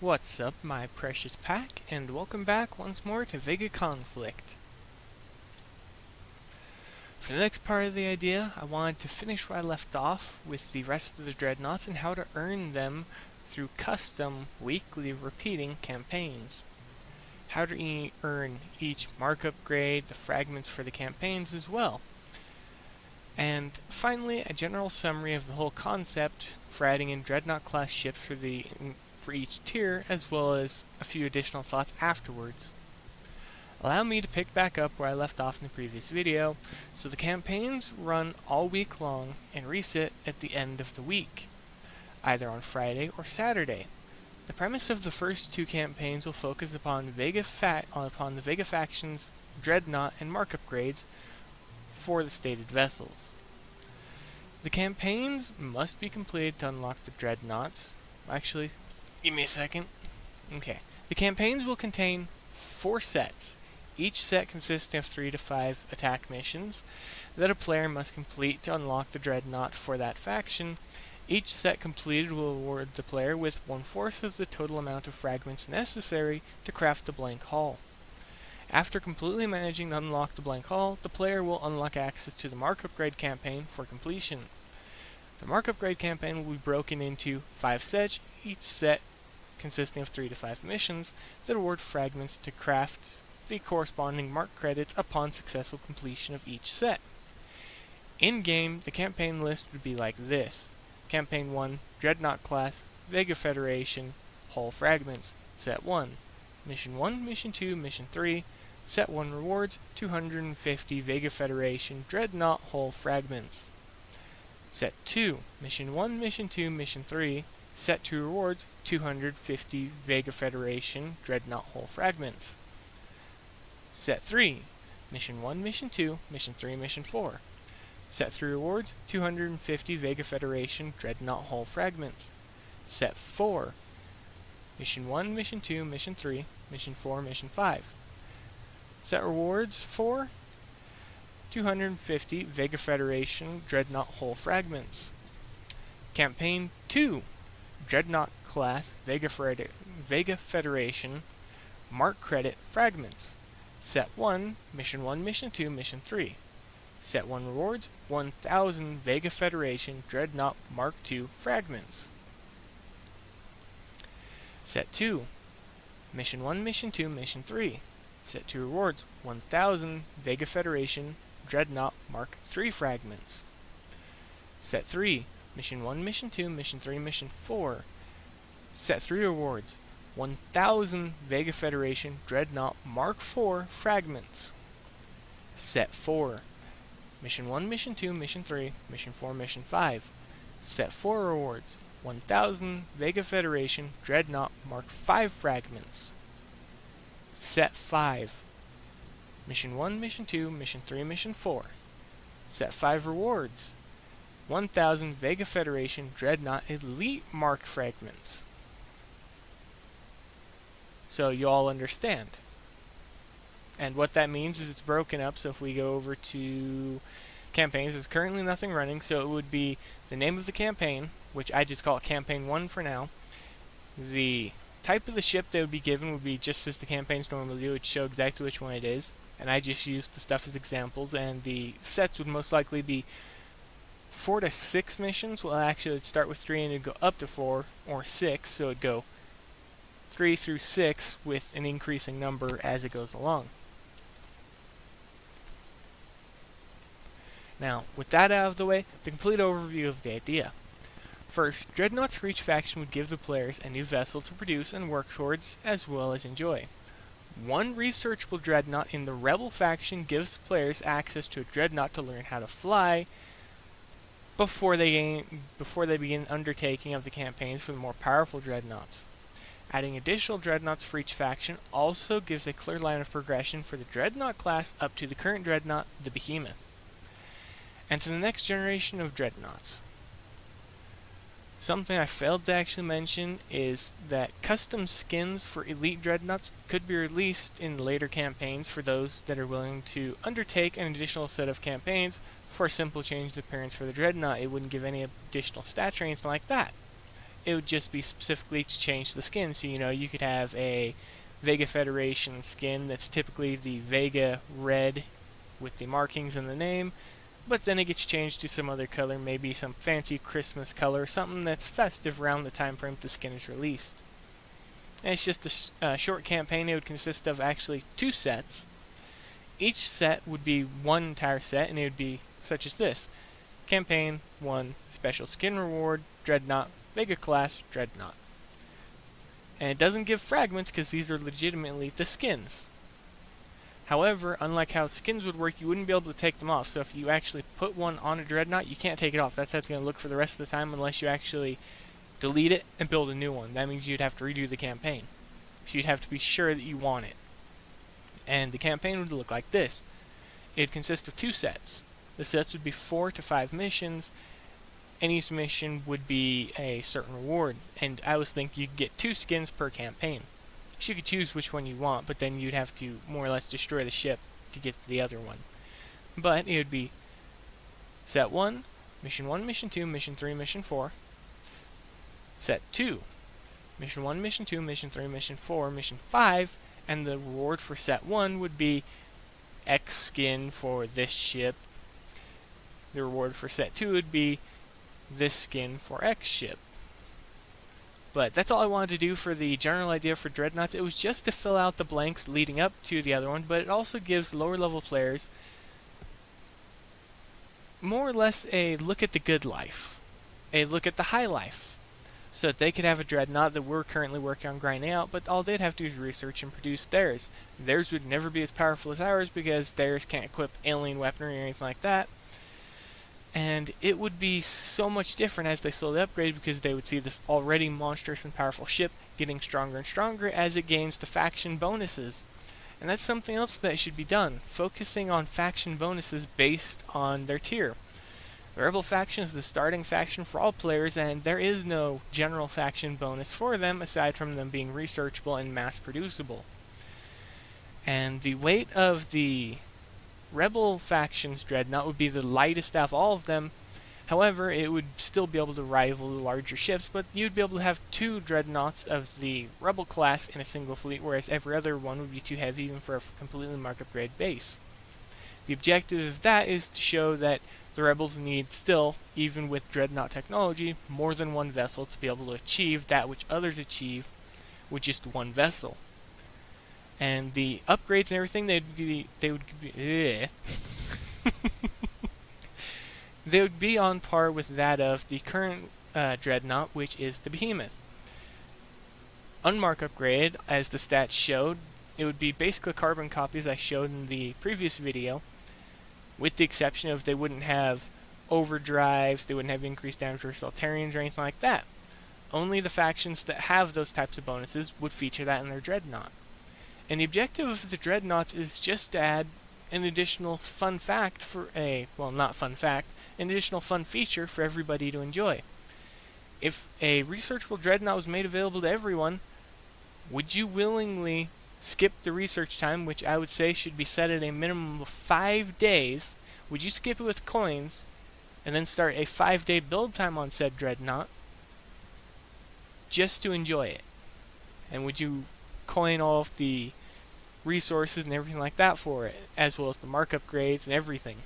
What's up, my precious pack, and welcome back once more to VEGA Conflict. For the next part of the idea, I wanted to finish where I left off with the rest of the Dreadnoughts and how to earn them through custom, weekly repeating campaigns. How to earn each markup grade, the fragments for the campaigns as well. And finally, a general summary of the whole concept for adding in Dreadnought class ships for each tier, as well as a few additional thoughts afterwards. Allow me to pick back up where I left off in the previous video. So the campaigns run all week long and reset at the end of the week, either on Friday or Saturday. The premise of the first two campaigns will focus upon the VEGA factions, Dreadnought, and markup grades for the stated vessels. The campaigns must be completed to unlock the Dreadnoughts. Actually, give me a second. Okay. The campaigns will contain 4 sets, each set consisting of 3 to 5 attack missions that a player must complete to unlock the Dreadnought for that faction. Each set completed will award the player with 1/4 of the total amount of fragments necessary to craft the blank hull. After completely managing to unlock the blank hull, the player will unlock access to the markup grade campaign for completion. The markup grade campaign will be broken into 5 sets, each set consisting of 3 to 5 missions that award fragments to craft the corresponding mark credits upon successful completion of each set. In-game, the campaign list would be like this. Campaign 1, Dreadnought class, VEGA Federation, hull fragments. Set 1, Mission 1, Mission 2, Mission 3. Set 1 rewards, 250 VEGA Federation, Dreadnought hull fragments. Set 2, Mission 1, Mission 2, Mission 3. Set 2 rewards, 250 VEGA Federation, Dreadnought hull fragments. Set 3, Mission 1, Mission 2, Mission 3, Mission 4. Set 3 rewards, 250 VEGA Federation, Dreadnought hull fragments. Set 4, Mission 1, Mission 2, Mission 3, Mission 4, Mission 5. Set rewards for 250 VEGA Federation, Dreadnought hull fragments. Campaign 2, Dreadnought class, VEGA Federation, mark credit fragments. Set 1, Mission 1, Mission 2, Mission 3. Set 1 rewards, 1000 VEGA Federation, Dreadnought Mark II fragments. Set 2, Mission 1, Mission 2, Mission 3. Set 2 rewards, 1000 VEGA Federation, Dreadnought Mark III fragments. Set 3, Mission 1, Mission 2, Mission 3, Mission 4. Set 3 rewards, 1000 VEGA Federation, Dreadnought Mark IV fragments. Set 4, Mission 1, Mission 2, Mission 3, Mission 4, Mission 5. Set 4 rewards, 1000 VEGA Federation, Dreadnought Mark V fragments. Set 5, Mission 1, Mission 2, Mission 3, Mission 4. Set 5 rewards, 1000 VEGA Federation, Dreadnought Elite Mark fragments. So you all understand. And what that means is it's broken up, so if we go over to campaigns, there's currently nothing running, so it would be the name of the campaign, which I just call it Campaign 1 for now. The type of the ship that would be given would be just as the campaigns normally do. It would show exactly which one it is, and I just used the stuff as examples, and the sets would most likely be 4 to 6 missions. Well, actually, it'd start with 3 and it'd go up to 4 or 6, so it'd go 3 through 6 with an increasing number as it goes along. Now, with that out of the way, the complete overview of the idea. First, Dreadnoughts for each faction would give the players a new vessel to produce and work towards, as well as enjoy. One researchable Dreadnought in the Rebel faction gives players access to a Dreadnought to learn how to fly before they begin undertaking of the campaigns for the more powerful Dreadnoughts. Adding additional Dreadnoughts for each faction also gives a clear line of progression for the Dreadnought class up to the current Dreadnought, the Behemoth, and to the next generation of Dreadnoughts. Something I failed to actually mention is that custom skins for elite Dreadnoughts could be released in later campaigns for those that are willing to undertake an additional set of campaigns for a simple change of appearance for the Dreadnought. It wouldn't give any additional stats or anything like that. it would just be specifically to change the skin. So, you could have a VEGA Federation skin that's typically the VEGA red with the markings and the name, but then it gets changed to some other color, maybe some fancy Christmas color, something that's festive around the time frame the skin is released. And it's just a short campaign. It would consist of actually 2 sets. Each set would be one entire set, and it would be such as this. Campaign 1, Special Skin Reward, Dreadnought, VEGA Class, Dreadnought. And it doesn't give fragments because these are legitimately the skins. However, unlike how skins would work, you wouldn't be able to take them off. So if you actually put one on a Dreadnought, you can't take it off. That's how it's going to look for the rest of the time unless you actually delete it and build a new one. That means you'd have to redo the campaign. So you'd have to be sure that you want it. And the campaign would look like this. It'd consist of 2 sets. The sets would be 4 to 5 missions, and each mission would be a certain reward. And I always think you could get 2 skins per campaign. So you could choose which one you want, but then you'd have to more or less destroy the ship to get the other one. But it would be Set 1, Mission 1, Mission 2, Mission 3, Mission 4. Set 2, Mission 1, Mission 2, Mission 3, Mission 4, Mission 5, and the reward for Set 1 would be X skin for this ship. The reward for Set 2 would be this skin for X ship. But that's all I wanted to do for the general idea for Dreadnoughts. It was just to fill out the blanks leading up to the other one, but it also gives lower level players more or less a look at the good life, a look at the high life, so that they could have a Dreadnought that we're currently working on grinding out, but all they'd have to do is research and produce theirs. Theirs would never be as powerful as ours because theirs can't equip alien weaponry or anything like that. And it would be so much different as they slowly upgrade because they would see this already monstrous and powerful ship getting stronger and stronger as it gains the faction bonuses. And that's something else that should be done, focusing on faction bonuses based on their tier. The Rebel faction is the starting faction for all players, and there is no general faction bonus for them aside from them being researchable and mass producible. And the weight of the Rebel faction's Dreadnought would be the lightest out of all of them. However, it would still be able to rival the larger ships, but you'd be able to have 2 Dreadnoughts of the Rebel class in a single fleet, whereas every other one would be too heavy even for a completely mark upgrade base. The objective of that is to show that the Rebels need still, even with Dreadnought technology, more than one vessel to be able to achieve that which others achieve with just one vessel. And the upgrades and everything, they would be on par with that of the current Dreadnought, which is the Behemoth. Unmark upgrade, as the stats showed, it would be basically carbon copies I showed in the previous video, with the exception of they wouldn't have overdrives, they wouldn't have increased damage for Saltarians or anything like that. Only the factions that have those types of bonuses would feature that in their Dreadnought. And the objective of the Dreadnoughts is just to add an additional fun fact for an additional fun feature for everybody to enjoy. If a researchable Dreadnought was made available to everyone, would you willingly skip the research time, which I would say should be set at a minimum of 5 days? Would you skip it with coins and then start a 5-day build time on said Dreadnought just to enjoy it? And would you coin all of the resources and everything like that for it, as well as the mark upgrades and everything?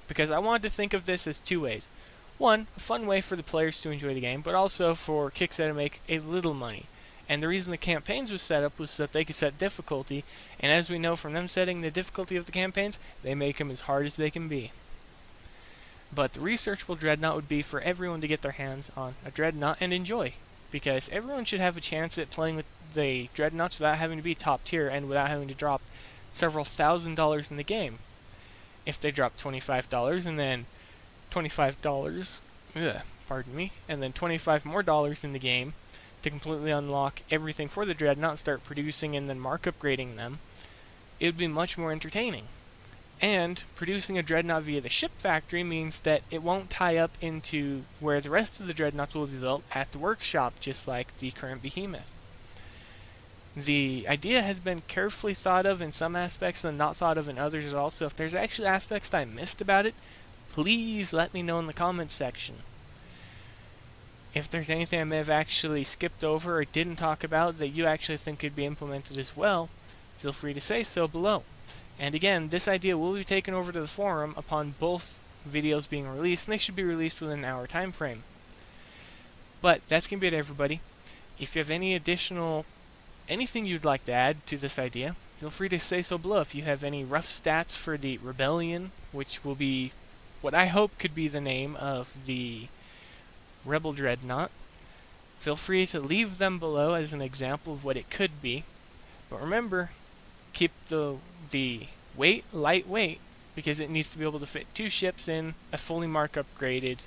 Because I wanted to think of this as 2 ways. One, a fun way for the players to enjoy the game, but also for Kickstarter to make a little money. And the reason the campaigns was set up was so that they could set difficulty, and as we know from them setting the difficulty of the campaigns, they make them as hard as they can be. But the researchable Dreadnought would be for everyone to get their hands on a Dreadnought and enjoy, because everyone should have a chance at playing with the Dreadnoughts without having to be top tier and without having to drop several $1,000s in the game. If they drop $25 and then $25, and then $25 more dollars in the game to completely unlock everything for the Dreadnought, start producing and then mark upgrading them, it would be much more entertaining. And producing a Dreadnought via the ship factory means that it won't tie up into where the rest of the Dreadnoughts will be built at the workshop, just like the current Behemoth. The idea has been carefully thought of in some aspects and not thought of in others also. If there's actually aspects that I missed about it, please let me know in the comments section. if there's anything I may have actually skipped over or didn't talk about that you actually think could be implemented as well, feel free to say so below. And again, this idea will be taken over to the forum upon both videos being released, and they should be released within an hour time frame. But that's going to be it, everybody. If you have any additional, anything you'd like to add to this idea, feel free to say so below. If you have any rough stats for the Rebellion, which will be what I hope could be the name of the Rebel Dreadnought, feel free to leave them below as an example of what it could be. But remember, keep the weight lightweight, because it needs to be able to fit 2 ships in a fully mark upgraded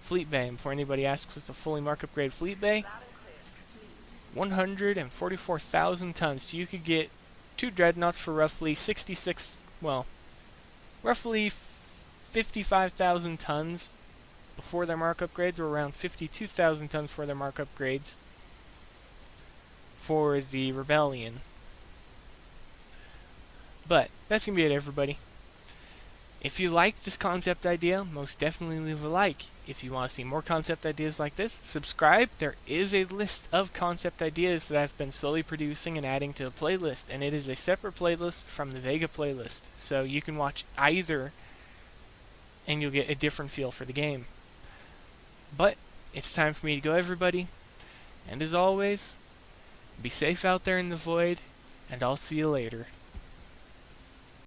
fleet bay. And before anybody asks what's a fully mark upgraded fleet bay, 144,000 tons. So you could get 2 dreadnoughts for roughly 55,000 tons before their mark upgrades, or around 52,000 tons for their mark upgrades for the Rebellion. But that's going to be it, everybody. If you like this concept idea, most definitely leave a like. If you want to see more concept ideas like this, subscribe. There is a list of concept ideas that I've been slowly producing and adding to a playlist, and it is a separate playlist from the VEGA playlist. So you can watch either, and you'll get a different feel for the game. But it's time for me to go, everybody. And as always, be safe out there in the void, and I'll see you later.